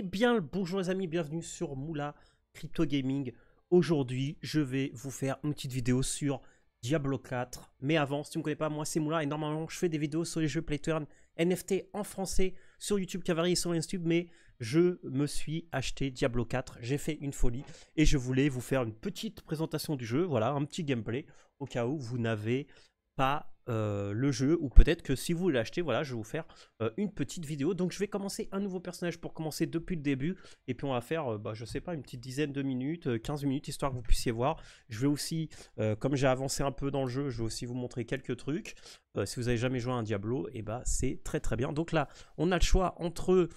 Eh bien, bonjour les amis, bienvenue sur Moula Crypto Gaming. Aujourd'hui, je vais vous faire une petite vidéo sur Diablo 4. Mais avant, si tu ne me connais pas, moi c'est Moula et normalement je fais des vidéos sur les jeux Play to Earn NFT en français sur YouTube Cavari et sur YouTube. Mais je me suis acheté Diablo 4, j'ai fait une folie et je voulais vous faire une petite présentation du jeu. Voilà, un petit gameplay au cas où vous n'avez pas le jeu, ou peut-être que si vous l'achetez, voilà, je vais vous faire une petite vidéo. Donc je vais commencer un nouveau personnage pour commencer depuis le début, et puis on va faire, je sais pas, une petite dizaine de minutes, 15 minutes, histoire que vous puissiez voir. Je vais aussi, comme j'ai avancé un peu dans le jeu, je vais aussi vous montrer quelques trucs. Si vous avez jamais joué à un Diablo, et bah c'est très très bien. Donc là, on a le choix entre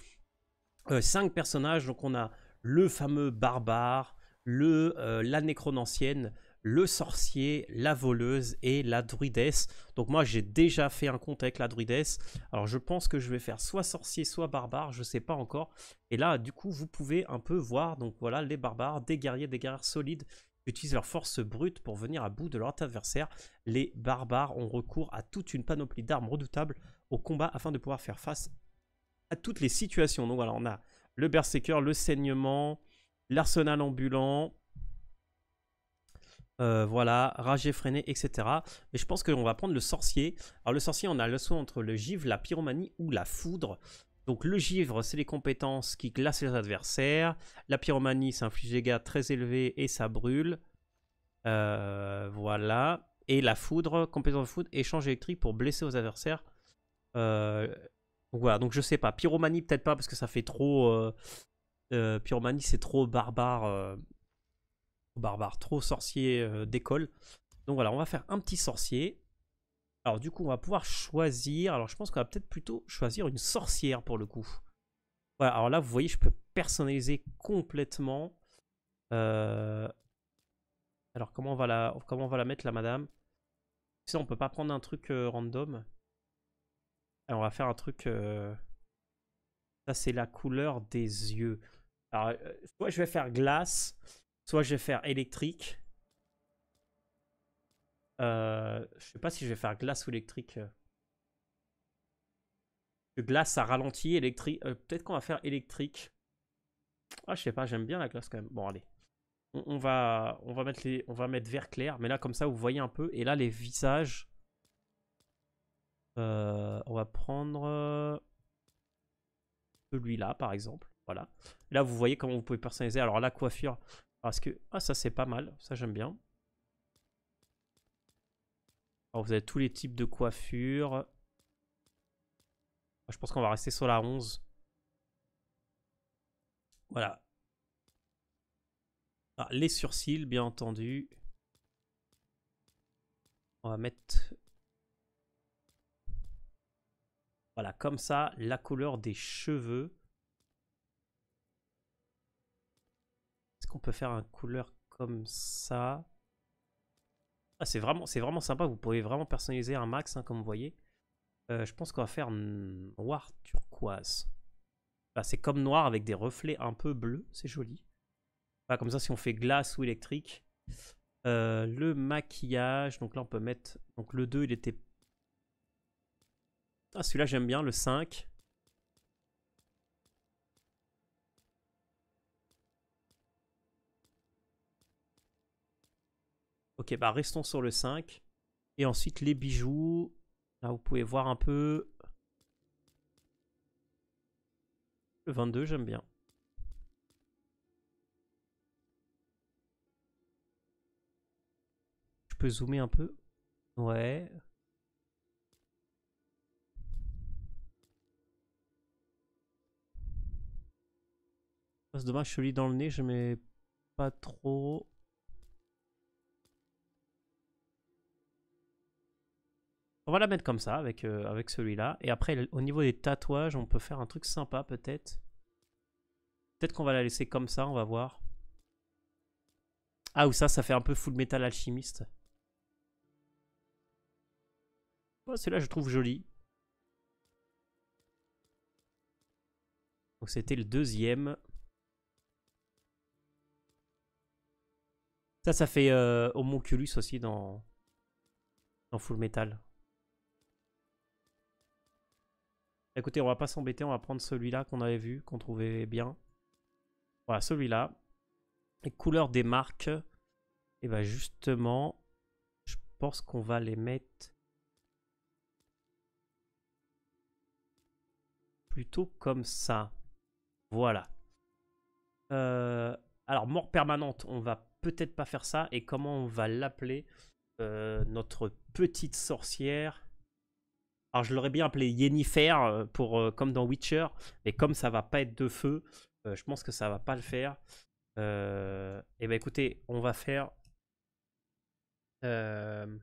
5 personnages. Donc on a le fameux barbare, la nécromancienne, le sorcier, la voleuse et la druidesse. Donc moi j'ai déjà fait un compte avec la druidesse. Alors je pense que je vais faire soit sorcier, soit barbare, je sais pas encore. Et là du coup vous pouvez un peu voir, donc voilà, les barbares, des guerriers solides, utilisent leur force brute pour venir à bout de leur adversaire. Les barbares ont recours à toute une panoplie d'armes redoutables au combat afin de pouvoir faire face à toutes les situations. Donc voilà, on a le berserker, le saignement, l'arsenal ambulant, voilà, rage effréné, etc. Mais je pense qu'on va prendre le sorcier. Alors le sorcier, on a le choix entre le givre, la pyromanie ou la foudre. Donc le givre, c'est les compétences qui glacent les adversaires. La pyromanie, ça inflige des dégâts très élevés et ça brûle. Voilà. Et la foudre, compétence de foudre, échange électrique pour blesser aux adversaires. Donc voilà, donc je sais pas. Pyromanie, peut-être pas, parce que ça fait trop... pyromanie, c'est trop barbare. Trop sorcier d'école. Donc voilà, on va faire un petit sorcier. Alors du coup, on va pouvoir choisir... Alors je pense qu'on va peut-être plutôt choisir une sorcière pour le coup. Voilà, alors là, vous voyez, je peux personnaliser complètement. Alors comment on va la mettre, la madame? Ça, on peut pas prendre un truc random. Alors, on va faire un truc... Ça, c'est la couleur des yeux. Alors, soit je vais faire glace, soit je vais faire électrique. Je sais pas si je vais faire glace ou électrique. Glace, ça ralentit. Électrique, peut-être qu'on va faire électrique. Ah, je sais pas, j'aime bien la glace quand même. Bon, allez. On va mettre vert clair. Mais là, comme ça, vous voyez un peu. Et là, les visages. On va prendre celui-là, par exemple. Voilà. Là, vous voyez comment vous pouvez personnaliser. Alors, la coiffure. Parce que... Ah, ça, c'est pas mal. Ça, j'aime bien. Alors, vous avez tous les types de coiffure. Je pense qu'on va rester sur la 11. Voilà. Ah, les sourcils, bien entendu. On va mettre... Voilà, comme ça, la couleur des cheveux. Est-ce qu'on peut faire une couleur comme ça? Ah, c'est vraiment sympa. Vous pouvez vraiment personnaliser un max, hein, comme vous voyez. Je pense qu'on va faire noir turquoise. Bah, c'est comme noir avec des reflets un peu bleus. C'est joli. Voilà, comme ça, si on fait glace ou électrique. Le maquillage. Donc là, on peut mettre... Donc le 2, il était... Ah, celui-là, j'aime bien. Le 5. Ok, bah restons sur le 5. Et ensuite, les bijoux. Là, vous pouvez voir un peu. Le 22, j'aime bien. Je peux zoomer un peu. Ouais. C'est dommage, je lis dans le nez, je mets pas trop. On va la mettre comme ça, avec celui-là. Et après, au niveau des tatouages, on peut faire un truc sympa, peut-être. Peut-être qu'on va la laisser comme ça, on va voir. Ah, ou ça fait un peu Full Metal Alchimiste. Ouais, celui-là, je trouve joli. Donc, c'était le deuxième. Ça fait Homunculus aussi dans Full Metal. Écoutez, on va pas s'embêter, on va prendre celui-là qu'on avait vu, qu'on trouvait bien. Voilà, celui-là. Les couleurs des marques. Et bien justement, je pense qu'on va les mettre plutôt comme ça. Voilà. Alors, mort permanente, on va peut-être pas faire ça. Et comment on va l'appeler notre petite sorcière. Alors, je l'aurais bien appelé Yennefer, comme dans Witcher. Mais comme ça va pas être de feu, je pense que ça va pas le faire. Et ben écoutez, on va faire... on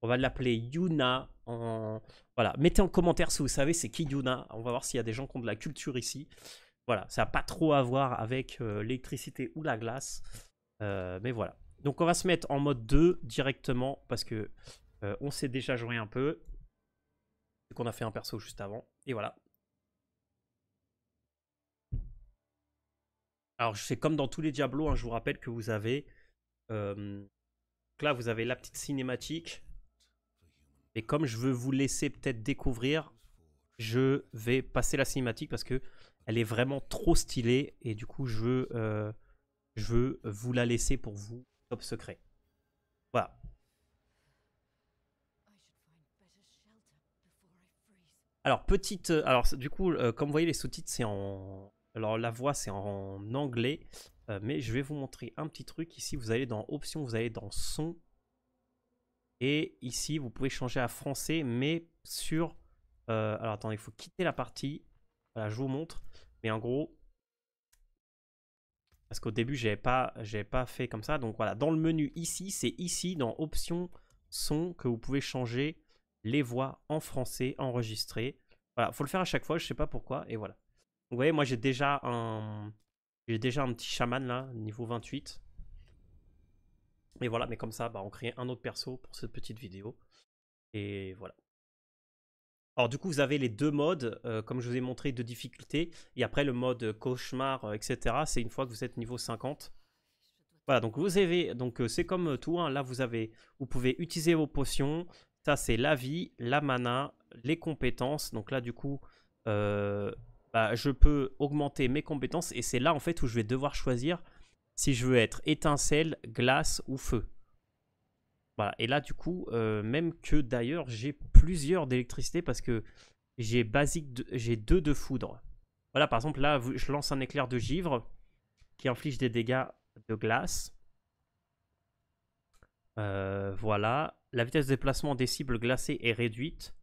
va l'appeler Yuna. Voilà, mettez en commentaire si vous savez c'est qui Yuna. On va voir s'il y a des gens qui ont de la culture ici. Voilà, ça n'a pas trop à voir avec l'électricité ou la glace. Mais voilà. Donc on va se mettre en mode 2 directement parce que on s'est déjà joué un peu. Et qu'on a fait un perso juste avant. Et voilà. Alors c'est comme dans tous les Diablos, hein, je vous rappelle que vous avez... donc là vous avez la petite cinématique. Et comme je veux vous laisser peut-être découvrir, je vais passer la cinématique parce que elle est vraiment trop stylée. Et du coup je veux vous la laisser pour vous, top secret. Voilà. Alors, petite. Alors, du coup, comme vous voyez, les sous-titres, c'est en. Alors, la voix, c'est en anglais. Mais je vais vous montrer un petit truc. Ici, vous allez dans Options, vous allez dans Son. Et ici, vous pouvez changer à français, mais sur. Alors, attendez, il faut quitter la partie. Voilà, je vous montre. Mais en gros. Parce qu'au début, j'avais pas fait comme ça. Donc, voilà, dans le menu ici, c'est ici, dans Options, Son, que vous pouvez changer les voix en français enregistrées. Voilà, faut le faire à chaque fois, je sais pas pourquoi, et voilà. Vous voyez, moi j'ai déjà un petit chaman là, niveau 28. Et voilà, mais comme ça, bah, on crée un autre perso pour cette petite vidéo. Et voilà. Alors du coup, vous avez les deux modes, comme je vous ai montré, de difficulté. Et après, le mode cauchemar, etc. C'est une fois que vous êtes niveau 50. Voilà, donc vous avez, donc c'est comme tout, hein, là vous pouvez utiliser vos potions. Ça c'est la vie, la mana, les compétences. Donc là du coup, bah, je peux augmenter mes compétences et c'est là en fait où je vais devoir choisir si je veux être étincelle, glace ou feu. Voilà, et là du coup, même que d'ailleurs j'ai plusieurs d'électricité parce que j'ai j'ai deux de foudre. Voilà, par exemple là, je lance un éclair de givre qui inflige des dégâts de glace. Voilà. La vitesse de déplacement des cibles glacées est réduite.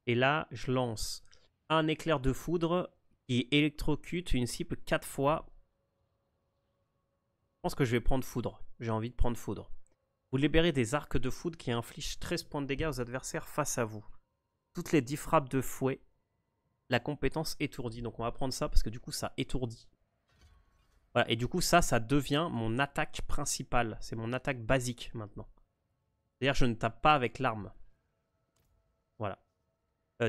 Et là, je lance un éclair de foudre qui électrocute une cible 4 fois. Je pense que je vais prendre foudre. J'ai envie de prendre foudre. Vous libérez des arcs de foudre qui infligent 13 points de dégâts aux adversaires face à vous. Toutes les 10 frappes de fouet, la compétence étourdie. Donc on va prendre ça parce que du coup ça étourdit. Voilà. Et du coup ça devient mon attaque principale. C'est mon attaque basique maintenant. C'est-à-dire je ne tape pas avec l'arme. Voilà.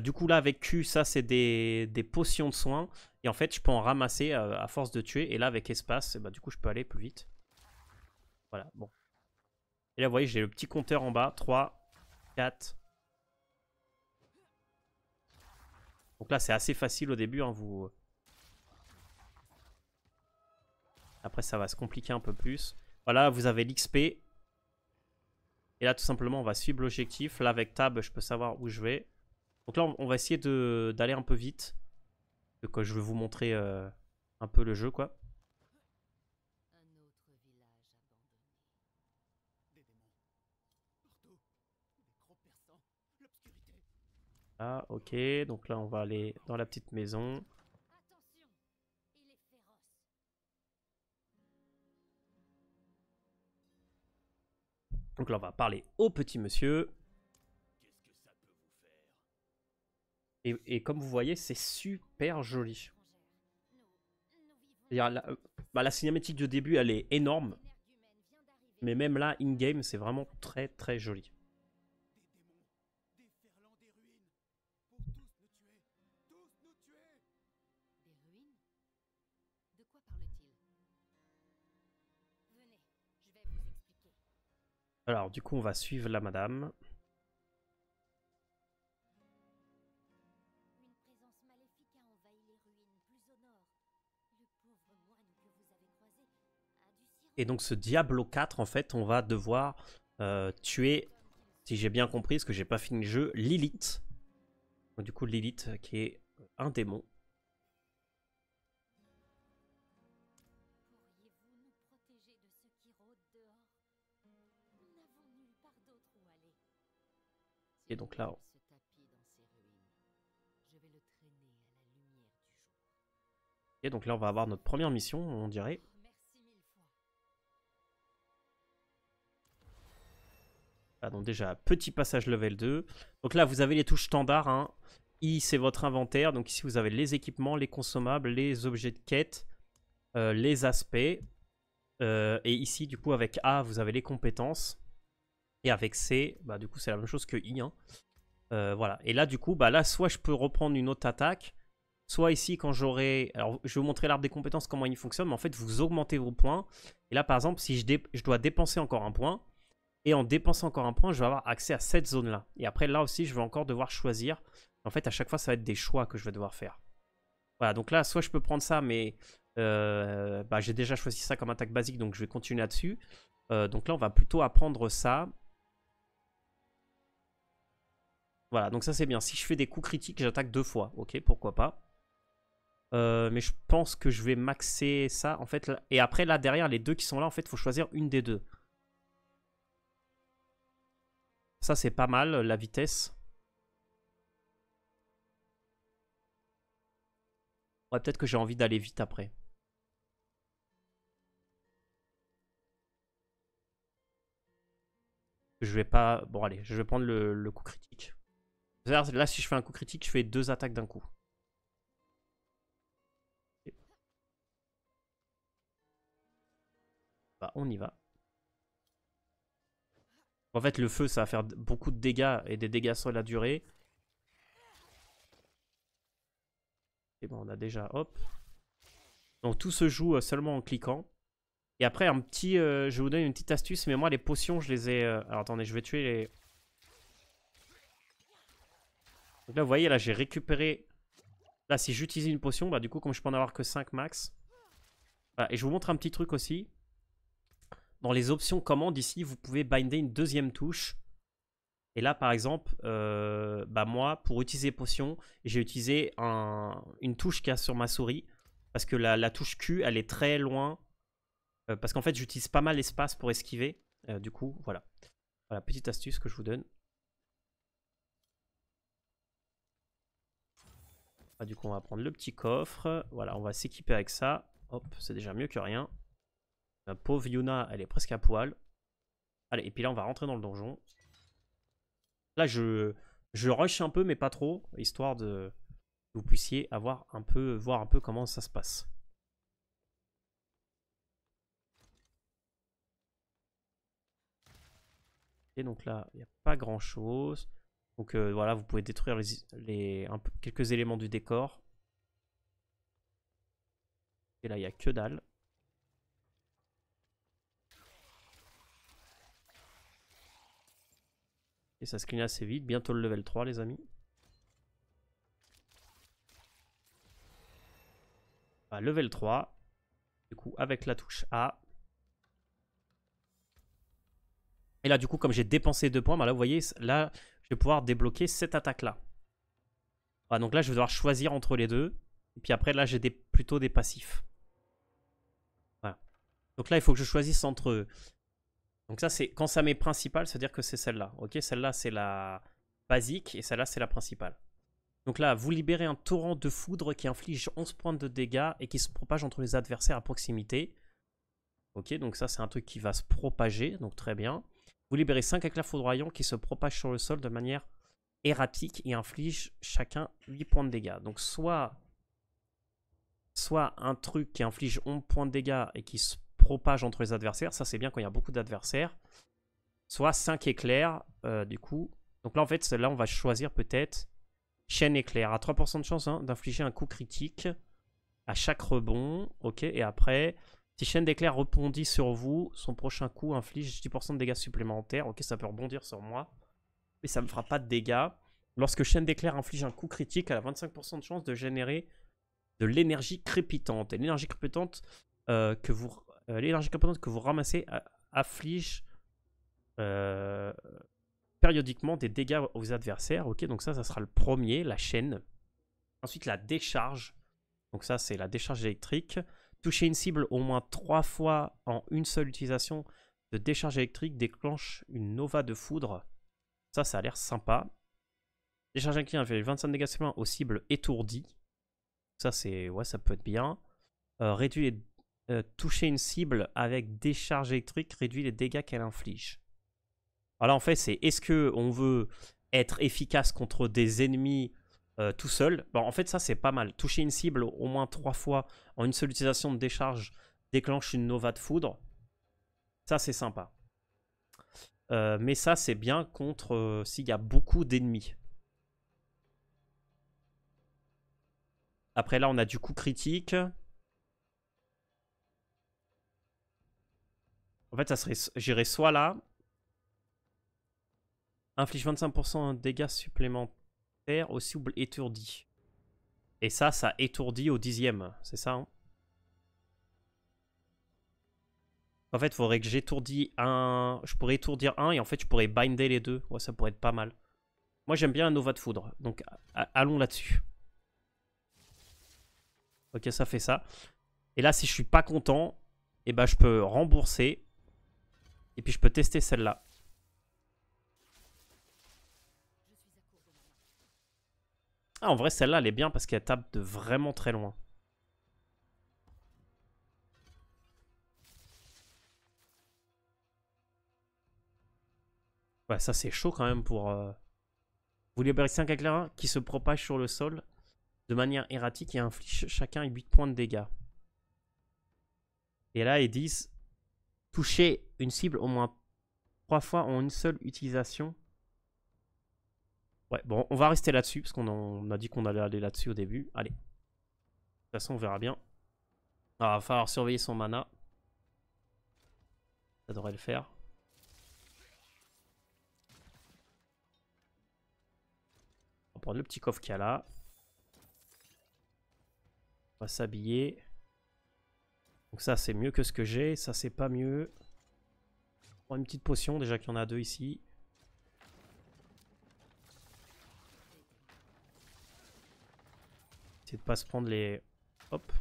Du coup, là, avec Q, ça, c'est des potions de soins. Et en fait, je peux en ramasser à force de tuer. Et là, avec espace, bah, du coup, je peux aller plus vite. Voilà, bon. Et là, vous voyez, j'ai le petit compteur en bas. 3, 4. Donc là, c'est assez facile au début. Hein, Après, ça va se compliquer un peu plus. Voilà, vous avez l'XP. Et là, tout simplement, on va suivre l'objectif. Là, avec Tab, je peux savoir où je vais. Donc là, on va essayer d'aller un peu vite. Donc, je vais vous montrer un peu le jeu, quoi. Ah, ok. Donc là, on va aller dans la petite maison. Donc là, on va parler au petit monsieur. Comme vous voyez, c'est super joli. La cinématique de début, elle est énorme. Mais même là, in-game, c'est vraiment très très joli. Alors, du coup, on va suivre la madame. Et donc ce Diablo 4, en fait, on va devoir tuer, si j'ai bien compris, parce que j'ai pas fini le jeu, Lilith. Donc, du coup, Lilith qui est un démon. Et donc là, et donc là, on va avoir notre première mission, on dirait. Ah, donc déjà, petit passage level 2. Donc là, vous avez les touches standards. Hein. I, c'est votre inventaire. Donc ici, vous avez les équipements, les consommables, les objets de quête, les aspects. Et ici, du coup, avec A, vous avez les compétences. Et avec C, bah, du coup, c'est la même chose que I. Hein. Voilà. Et là, du coup, bah, là, soit je peux reprendre une autre attaque. Soit ici, quand j'aurai... Alors, je vais vous montrer l'arbre des compétences, comment il fonctionne. Mais en fait, vous augmentez vos points. Et là, par exemple, si je dois dépenser encore un point... Et en dépensant encore un point, je vais avoir accès à cette zone-là. Et après, là aussi, je vais encore devoir choisir. En fait, à chaque fois, ça va être des choix que je vais devoir faire. Voilà, donc là, soit je peux prendre ça, mais bah, j'ai déjà choisi ça comme attaque basique, donc je vais continuer là-dessus. Donc là, on va plutôt apprendre ça. Voilà, donc ça, c'est bien. Si je fais des coups critiques, j'attaque 2 fois. Ok, pourquoi pas. Mais je pense que je vais maxer ça, en fait. Là. Et après, là, derrière, les deux qui sont là, en fait, il faut choisir une des deux. Ça, c'est pas mal, la vitesse. Ouais, peut-être que j'ai envie d'aller vite après. Je vais pas... Bon, allez, je vais prendre le coup critique. Là, si je fais un coup critique, je fais 2 attaques d'un coup. Bah, on y va. En fait, le feu, ça va faire beaucoup de dégâts et des dégâts sur la durée. Et bon, on a déjà... Hop. Donc, tout se joue seulement en cliquant. Et après, un petit... je vous donne une petite astuce, mais moi, les potions, je les ai... Alors, attendez, je vais tuer les... Donc là, vous voyez, là, j'ai récupéré... Là, si j'utilise une potion, bah, du coup, comme je peux en avoir que 5 max... Voilà. Et je vous montre un petit truc aussi. Dans les options commandes, ici, vous pouvez binder une deuxième touche. Et là, par exemple, bah moi, pour utiliser potion, j'ai utilisé une touche qu'il y a sur ma souris. Parce que la touche Q, elle est très loin. Parce qu'en fait, j'utilise pas mal l'espace pour esquiver. Du coup, voilà. Voilà, petite astuce que je vous donne. Ah, du coup, on va prendre le petit coffre. Voilà, on va s'équiper avec ça. Hop, c'est déjà mieux que rien. La pauvre Yuna, elle est presque à poil. Allez, et puis là, on va rentrer dans le donjon. Là, je rush un peu, mais pas trop, histoire de que vous puissiez voir un peu comment ça se passe. Et donc là, il n'y a pas grand chose. Donc voilà, vous pouvez détruire quelques éléments du décor. Et là, il n'y a que dalle. Et ça se clean assez vite. Bientôt le level 3, les amis. Ah, level 3. Du coup, avec la touche A. Et là, du coup, comme j'ai dépensé 2 points, bah là, vous voyez, là, je vais pouvoir débloquer cette attaque-là. Voilà, donc là, je vais devoir choisir entre les deux. Et puis après, là, j'ai plutôt des passifs. Voilà. Donc là, il faut que je choisisse entre eux. Donc ça, c'est quand ça met principal, c'est-à-dire que c'est celle-là. Ok, celle-là, c'est la basique et celle-là, c'est la principale. Donc là, vous libérez un torrent de foudre qui inflige 11 points de dégâts et qui se propage entre les adversaires à proximité. Ok, donc ça, c'est un truc qui va se propager, donc très bien. Vous libérez 5 éclairs foudroyants qui se propagent sur le sol de manière erratique et infligent chacun 8 points de dégâts. Donc soit un truc qui inflige 11 points de dégâts et qui se propage entre les adversaires, ça c'est bien quand il y a beaucoup d'adversaires. Soit 5 éclairs, du coup. Donc là, en fait, là, on va choisir peut-être chaîne éclair. À 3% de chance hein, d'infliger un coup critique à chaque rebond. Ok, et après, si chaîne d'éclair rebondit sur vous, son prochain coup inflige 10% de dégâts supplémentaires. Ok, ça peut rebondir sur moi. Mais ça ne me fera pas de dégâts. Lorsque chaîne d'éclair inflige un coup critique, elle a 25% de chance de générer de l'énergie crépitante. Et l'énergie crépitante L'énergie composante que vous ramassez afflige périodiquement des dégâts aux adversaires. Ok, donc ça sera le premier, la chaîne. Ensuite, la décharge. Donc ça, c'est la décharge électrique. Toucher une cible au moins 3 fois en une seule utilisation de décharge électrique déclenche une nova de foudre. Ça a l'air sympa. Décharge électrique fait 25 dégâts supplémentaires aux cibles étourdies. Ça, c'est ouais, ça peut être bien. Toucher une cible avec décharge électrique réduit les dégâts qu'elle inflige. Alors en fait, c'est est-ce qu'on veut être efficace contre des ennemis tout seul? Bon, en fait, ça, c'est pas mal. Toucher une cible au moins 3 fois en une seule utilisation de décharge déclenche une nova de foudre. Ça, c'est sympa. Mais ça, c'est bien contre s'il y a beaucoup d'ennemis. Après, là, on a du coup critique. En fait, ça serait, j'irais soit là. Inflige 25% de dégâts supplémentaires aux cibles étourdies. Et ça étourdit au 10e. C'est ça, hein? En fait, il faudrait que j'étourdis un... Je pourrais étourdir un et en fait, je pourrais binder les deux. Ouais, ça pourrait être pas mal. Moi, j'aime bien un Nova de foudre. Donc, allons là-dessus. Ok, ça fait ça. Et là, si je suis pas content, eh ben, je peux rembourser. Et puis, je peux tester celle-là. Ah, en vrai, celle-là, elle est bien parce qu'elle tape de vraiment très loin. Ouais, ça, c'est chaud quand même pour... Vous libérez 5 éclairins qui se propagent sur le sol de manière erratique et infligent chacun 8 points de dégâts. Et là, ils disent toucher une cible au moins 3 fois en une seule utilisation. Ouais, bon, on va rester là-dessus parce qu'on a dit qu'on allait aller là-dessus au début. Allez. De toute façon, on verra bien. Alors, il va falloir surveiller son mana. Ça devrait le faire. On va prendre le petit coffre qu'il y a là. On va s'habiller. Donc ça, c'est mieux que ce que j'ai. Ça, c'est pas mieux. On prend une petite potion, déjà qu'il y en a 2 ici. Essayer de pas se prendre les... Hop.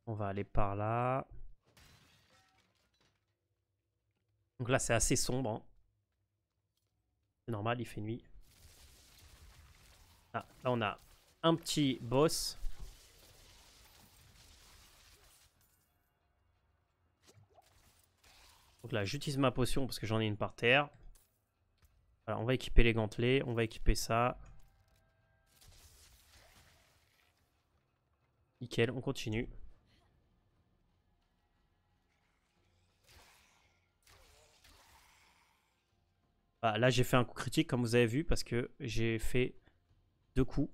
On va aller par là. Donc là, c'est assez sombre. Hein. C'est normal, il fait nuit. Ah, là, on a un petit boss. Donc là, j'utilise ma potion parce que j'en ai une par terre. Alors, on va équiper les gantelets. On va équiper ça. Nickel, on continue. Ah, là, j'ai fait un coup critique, comme vous avez vu, parce que j'ai fait 2 coups.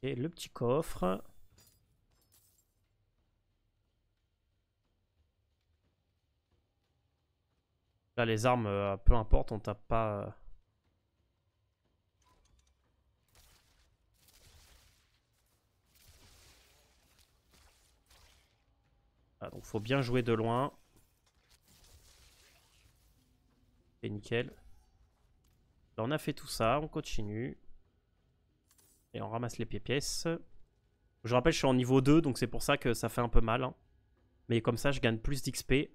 Et le petit coffre. Là, les armes, peu importe, on tape pas... Ah, donc, faut bien jouer de loin. Et nickel. Là, on a fait tout ça, on continue. Et on ramasse les pièces. Je rappelle, je suis en niveau 2, donc c'est pour ça que ça fait un peu mal. Hein. Mais comme ça, je gagne plus d'XP.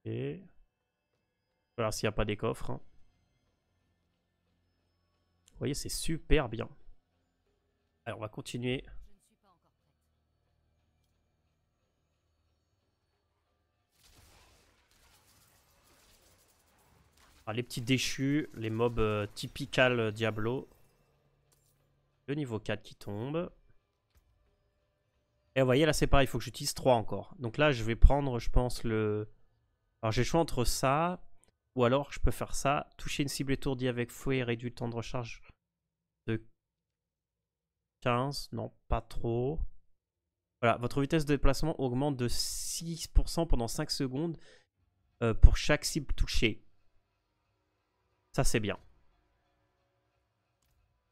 Et... Voilà, s'il n'y a pas des coffres. Hein. Vous voyez, c'est super bien. Alors, on va continuer. Alors, les petits déchus, les mobs typical Diablo. Le niveau 4 qui tombe. Et vous voyez, là, c'est pareil, il faut que j'utilise 3 encore. Donc là, je vais prendre, je pense, le... Alors, j'ai le choix entre ça, ou alors je peux faire ça. Toucher une cible étourdie avec fouet et réduit le temps de recharge de 15. Non, pas trop. Voilà, votre vitesse de déplacement augmente de 6% pendant 5 secondes pour chaque cible touchée. Ça, c'est bien.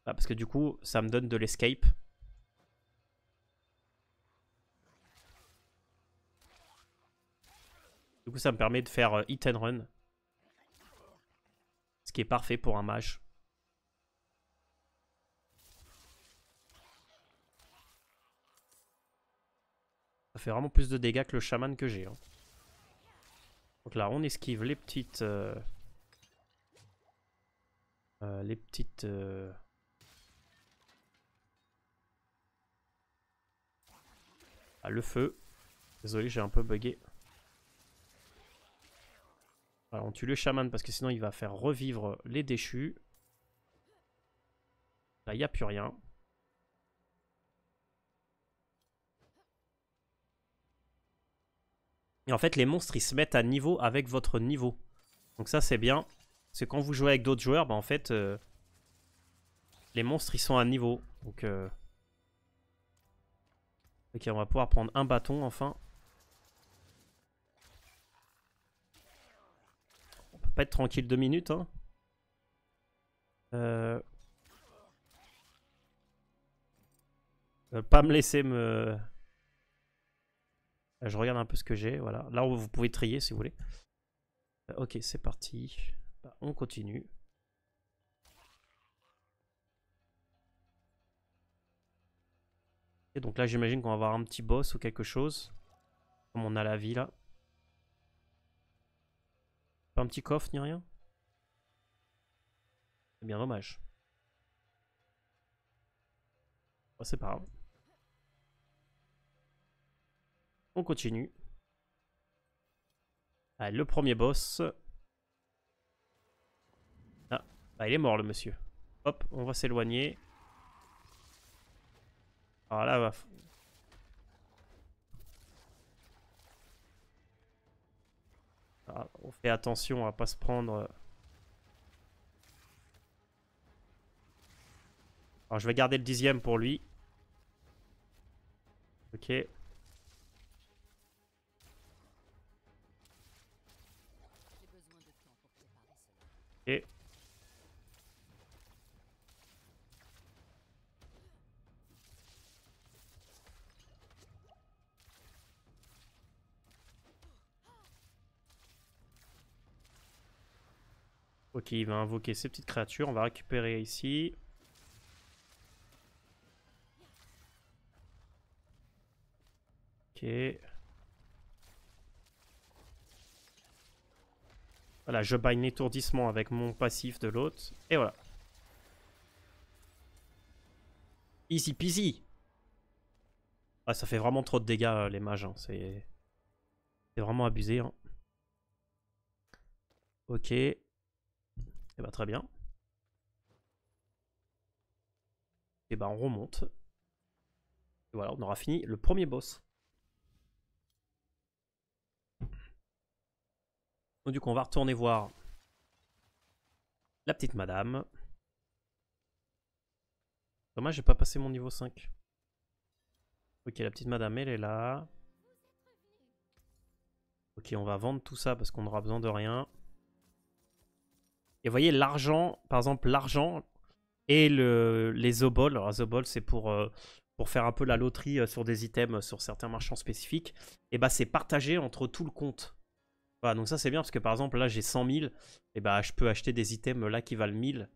Ah, parce que du coup, ça me donne de l'escape. Du coup, ça me permet de faire hit and run. Ce qui est parfait pour un mage. Ça fait vraiment plus de dégâts que le chaman que j'ai. Hein. Donc là, on esquive les petites... les petites... Ah, le feu. Désolé, j'ai un peu bugué. Alors, on tue le chaman parce que sinon il va faire revivre les déchus. Là, il n'y a plus rien. Et en fait, les monstres, ils se mettent à niveau avec votre niveau. Donc ça, c'est bien. Parce que quand vous jouez avec d'autres joueurs, bah, en fait, les monstres, ils sont à niveau. Donc, ok, on va pouvoir prendre un bâton, enfin. On peut pas être tranquille 2 minutes, hein. Pas me laisser me... Je regarde un peu ce que j'ai, voilà. Là, vous pouvez trier si vous voulez. Ok, c'est parti. Bah, on continue. Et donc là, j'imagine qu'on va avoir un petit boss ou quelque chose. Comme on a la vie, là. Pas un petit coffre ni rien. C'est bien dommage. Oh, c'est pas grave. On continue. Allez, le premier boss. Ah, bah, il est mort le monsieur. Hop, on va s'éloigner. Alors là, on fait attention à pas se prendre... Alors je vais garder le 10e pour lui. Ok. Ok. Ok, il va invoquer ces petites créatures. On va récupérer ici. Ok. Voilà, je bind l'étourdissement avec mon passif de l'autre. Et voilà. Easy peasy. Ah, ça fait vraiment trop de dégâts, les mages. Hein. C'est vraiment abusé. Hein. Ok. Et bah, très bien. Et bah, on remonte. Et voilà, on aura fini le premier boss. Donc, du coup, on va retourner voir la petite madame. Dommage, j'ai pas passé mon niveau 5. Ok, la petite madame, elle est là. Ok, on va vendre tout ça parce qu'on n'aura besoin de rien. Et vous voyez, l'argent, par exemple, l'argent et les obols. Alors, les obols, c'est pour faire un peu la loterie sur des items sur certains marchands spécifiques. Et bah, c'est partagé entre tout le compte. Voilà, donc ça, c'est bien parce que par exemple, là, j'ai 100 000. Et bah, je peux acheter des items là qui valent 1000.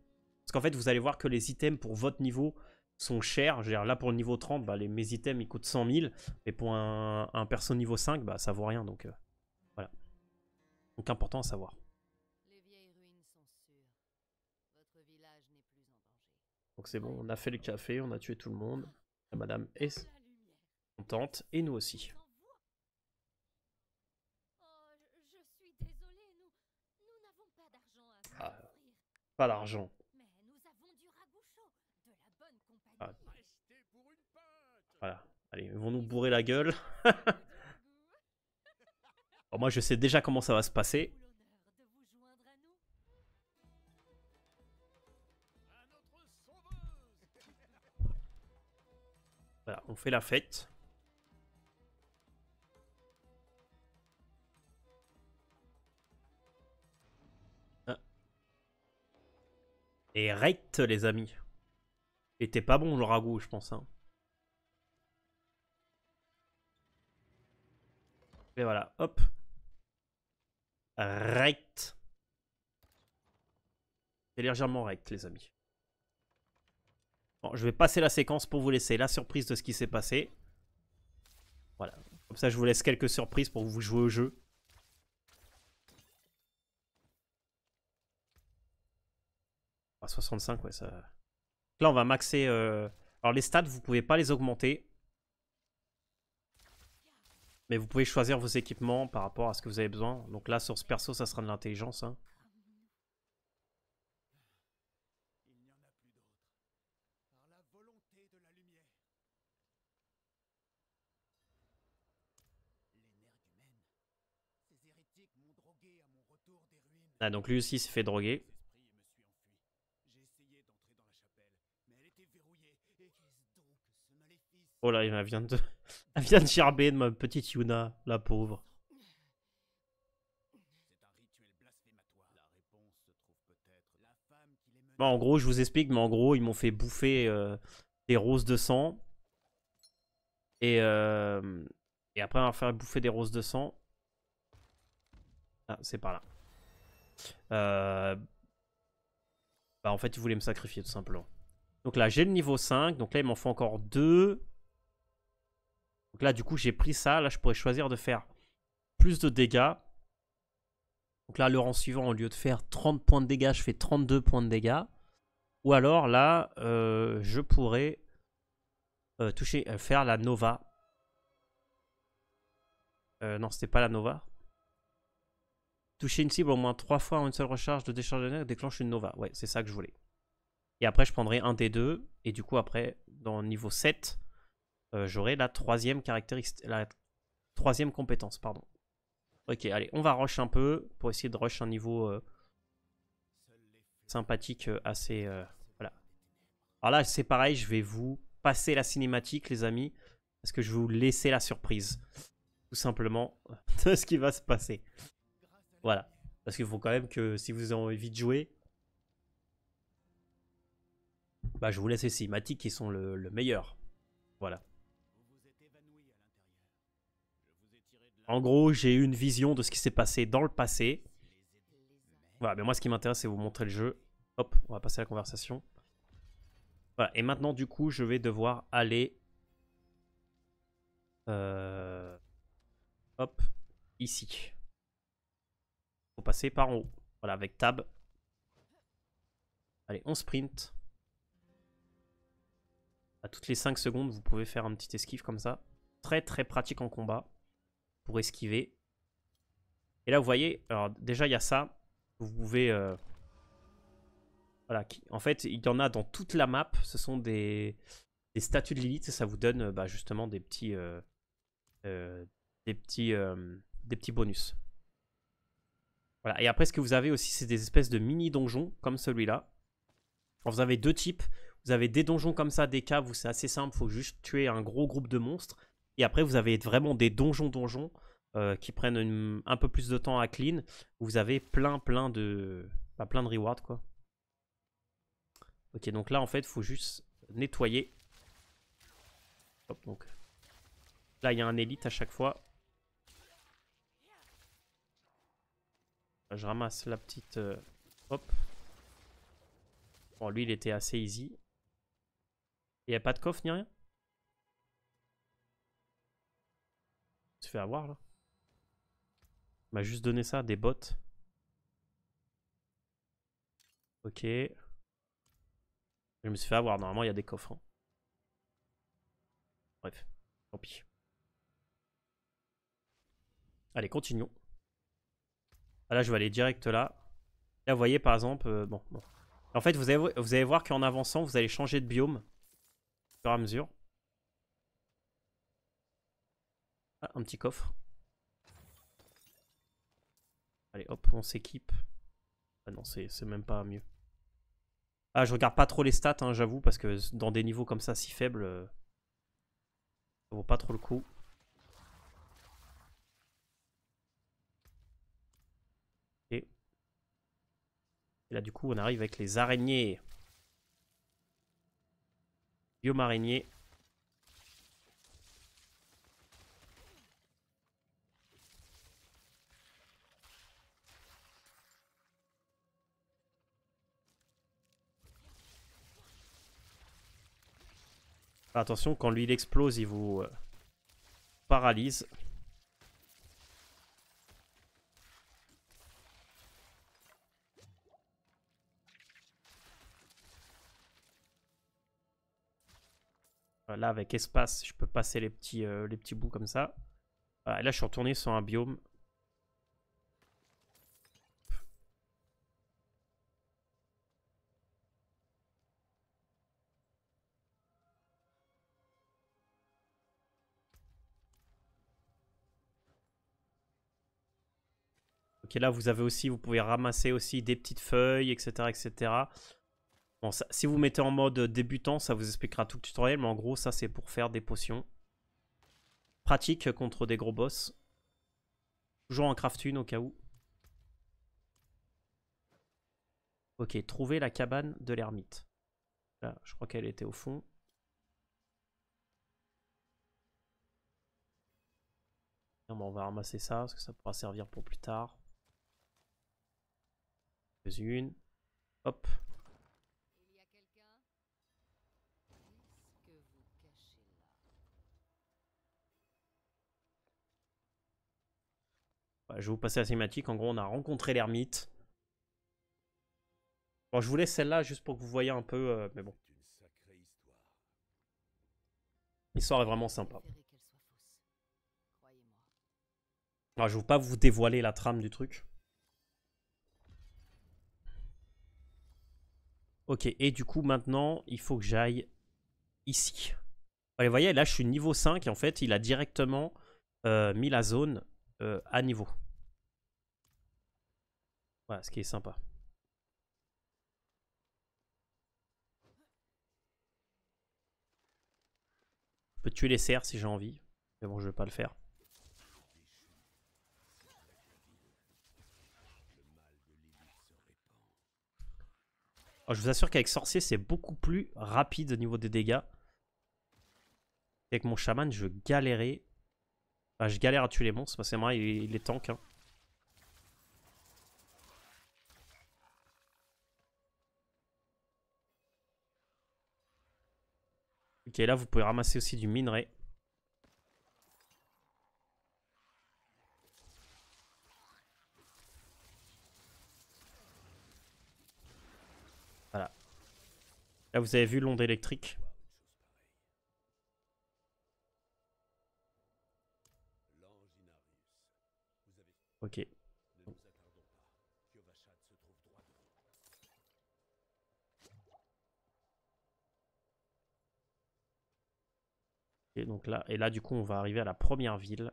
Parce qu'en fait, vous allez voir que les items pour votre niveau sont chers. Je veux dire, là, pour le niveau 30, bah, mes items, ils coûtent 100 000. Et pour un perso niveau 5, bah, ça vaut rien. Donc, voilà. Donc, important à savoir. Les vieilles ruines sont sûres. Votre village n'est plus en danger. Donc, c'est bon, on a fait le café, on a tué tout le monde. La madame est La lumière. contente. Et nous aussi. Sans voix. Oh, je suis désolée, nous n'avons pas d'argent à vous Ah, offrir. pas d'argent. Mais nous avons du ragoût chaud, de la bonne compagnie. Ah, Restez pour une pinte. voilà. Allez, ils vont nous bourrer la gueule. Bon, moi, je sais déjà comment ça va se passer. Voilà, on fait la fête. Ah. Et rate, les amis. Était pas bon le ragoût, je pense. Hein. Et voilà, hop. Rate. C'est légèrement rate, les amis. Bon, je vais passer la séquence pour vous laisser la surprise de ce qui s'est passé. Voilà. Comme ça, je vous laisse quelques surprises pour vous jouer au jeu. Ah, 65, ouais, ça... Là, on va maxer... Alors, les stats, vous pouvez pas les augmenter. Mais vous pouvez choisir vos équipements par rapport à ce que vous avez besoin. Donc là, sur ce perso, ça sera de l'intelligence. Hein. Ah, donc lui aussi s'est fait droguer. Oh là, elle vient de... Elle vient de gerber de ma petite Yuna, la pauvre. Bon, en gros, je vous explique, mais en gros, ils m'ont fait bouffer des roses de sang. Et après avoir fait bouffer des roses de sang. Ah, c'est par là. Bah, en fait, ils voulaient me sacrifier, tout simplement. Donc là, j'ai le niveau 5. Donc là, il m'en faut encore 2. Donc là, du coup, j'ai pris ça. Là, je pourrais choisir de faire plus de dégâts. Donc là, le rang suivant, au lieu de faire 30 points de dégâts, je fais 32 points de dégâts. Ou alors, là, je pourrais faire la Nova. Non, c'était pas la Nova. Toucher une cible au moins 3 fois en une seule recharge de décharge de nerfs déclenche une Nova. Ouais, c'est ça que je voulais. Et après, je prendrai un des deux. Et du coup, après, dans le niveau 7, j'aurai la troisième caractéristique. La troisième compétence, pardon. Ok, allez, on va rush un peu pour essayer de rush un niveau sympathique assez... voilà. Alors là, c'est pareil, je vais vous passer la cinématique, les amis. Parce que je vais vous laisser la surprise. Tout simplement, de ce qui va se passer. Voilà. Parce qu'il faut quand même que si vous avez envie de jouer, bah, je vous laisse les cinématiques qui sont le meilleur. Voilà. En gros, j'ai eu une vision de ce qui s'est passé dans le passé. Voilà, mais moi, ce qui m'intéresse, c'est vous montrer le jeu. Hop, on va passer à la conversation. Voilà, et maintenant, du coup, je vais devoir aller... hop, ici. Faut passer par en haut. Voilà, avec Tab. Allez, on sprint. À toutes les 5 secondes, vous pouvez faire un petit esquive comme ça. Très, très pratique en combat. Pour esquiver. Et là, vous voyez, alors déjà, il y a ça. Vous pouvez... voilà, en fait, il y en a dans toute la map. Ce sont des statues de Lilith. Et ça vous donne bah, justement des petits bonus. Voilà. Et après, ce que vous avez aussi, c'est des espèces de mini-donjons comme celui-là. Vous avez deux types. Vous avez des donjons comme ça, des caves où c'est assez simple. Il faut juste tuer un gros groupe de monstres. Et après, vous avez vraiment des donjons qui prennent un peu plus de temps à clean. Où vous avez plein de rewards, quoi. Ok, donc là, en fait, il faut juste nettoyer. Hop, donc. Là, il y a un élite à chaque fois. Je ramasse la petite... hop. Bon, lui, il était assez easy. Il n'y a pas de coffre ni rien? Tu te fais avoir, là. Il m'a juste donné ça, des bots. Ok. Je me suis fait avoir. Normalement, il y a des coffres. Hein. Bref, tant pis. Allez, continuons. Ah, là, je vais aller direct là. Là, vous voyez, par exemple... bon. En fait, vous allez voir qu'en avançant, vous allez changer de biome. Au fur et à mesure. Ah, un petit coffre. Allez, hop, on s'équipe. Ah non, c'est même pas mieux. Ah, je regarde pas trop les stats, hein, j'avoue, parce que dans des niveaux comme ça si faibles, ça vaut pas trop le coup. Et là, du coup, on arrive avec les araignées. Biome araignée. Attention, quand lui il explose, il vous paralyse. Là, avec espace, je peux passer les petits bouts comme ça. Voilà, et là, je suis retourné sur un biome. Ok, là, vous avez aussi, vous pouvez ramasser aussi des petites feuilles, etc., etc. Bon, ça, si vous mettez en mode débutant, ça vous expliquera tout le tutoriel, mais en gros, ça, c'est pour faire des potions. Pratique contre des gros boss. Toujours en craft une au cas où. Ok, trouver la cabane de l'ermite. Là, je crois qu'elle était au fond. Non, mais on va ramasser ça, parce que ça pourra servir pour plus tard. Une. Hop. Il y a quelqu'un? Qu'est-ce que vous cachez là? Ouais, je vais vous passer la cinématique. En gros, on a rencontré l'ermite. Bon, je vous laisse celle-là juste pour que vous voyez un peu, mais bon. L'histoire est vraiment sympa. Préférez qu'elle soit fausse. Croyez-moi. Alors, je ne vais pas vous dévoiler la trame du truc. Ok, et du coup, maintenant, il faut que j'aille ici. Allez, vous voyez, là, je suis niveau 5. Et en fait, il a directement mis la zone à niveau. Voilà, ce qui est sympa. Je peux tuer les cerfs si j'ai envie. Mais bon, je vais pas le faire. Alors, je vous assure qu'avec sorcier, c'est beaucoup plus rapide au niveau des dégâts. Avec mon chaman, je galérais. Enfin, je galère à tuer les monstres parce que moi, il est tank. Hein. Ok, là, vous pouvez ramasser aussi du minerai. Voilà. Là, vous avez vu l'onde électrique. Ok. Donc là, et là, du coup, on va arriver à la première ville.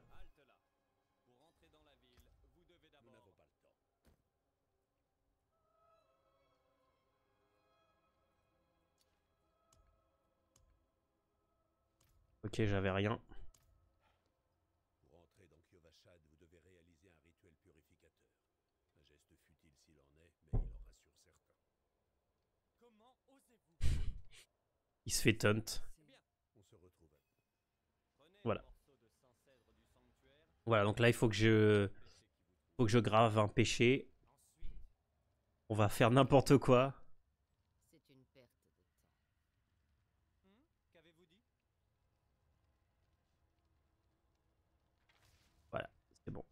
Ok, j'avais rien. Pour entrer dans Kyovashad, vous devez réaliser un rituel purificateur. Un geste futile s'il en est, mais il en rassure certains. Comment osez-vous? Il se fait taunt. On se retrouve après. Voilà. Voilà, donc là, il faut que je grave un péché. On va faire n'importe quoi. C'est une perte de temps. Qu'avez-vous dit? Voilà, c'est bon.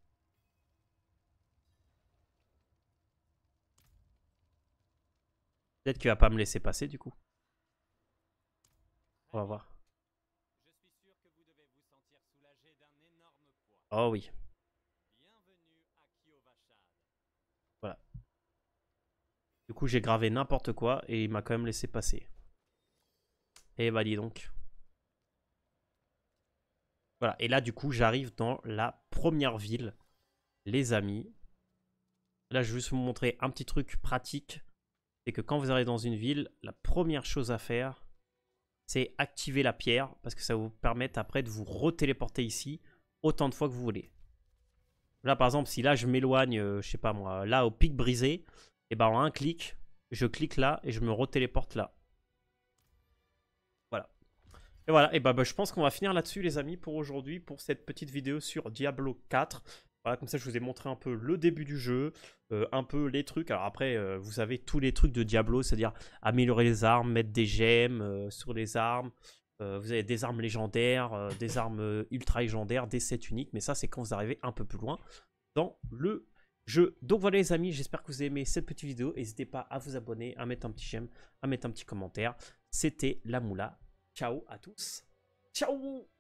Peut-être qu'il va pas me laisser passer, du coup. On va voir. Je suis sûr que vous devez vous sentir soulagé d'un énorme poids. Oh oui. Bienvenue à Kyovashad. Voilà. Du coup, j'ai gravé n'importe quoi et il m'a quand même laissé passer. Et bah dis donc. Voilà, et là du coup j'arrive dans la première ville, les amis. Là je vais juste vous montrer un petit truc pratique. C'est que quand vous arrivez dans une ville, la première chose à faire, c'est activer la pierre, parce que ça va vous permettre après de vous retéléporter ici autant de fois que vous voulez. Là par exemple, si là je m'éloigne, je sais pas moi, là au pic brisé, et ben en un clic, je clique là et je me retéléporte là. Voilà. Et voilà, et bah, je pense qu'on va finir là-dessus les amis pour aujourd'hui, pour cette petite vidéo sur Diablo 4. Voilà, comme ça je vous ai montré un peu le début du jeu, un peu les trucs. Alors après, vous avez tous les trucs de Diablo, c'est-à-dire améliorer les armes, mettre des gemmes sur les armes. Vous avez des armes légendaires, des armes ultra légendaires, des sets uniques. Mais ça, c'est quand vous arrivez un peu plus loin dans le jeu. Donc voilà les amis, j'espère que vous avez aimé cette petite vidéo. N'hésitez pas à vous abonner, à mettre un petit j'aime, à mettre un petit commentaire. C'était la Moula. Ciao à tous. Ciao!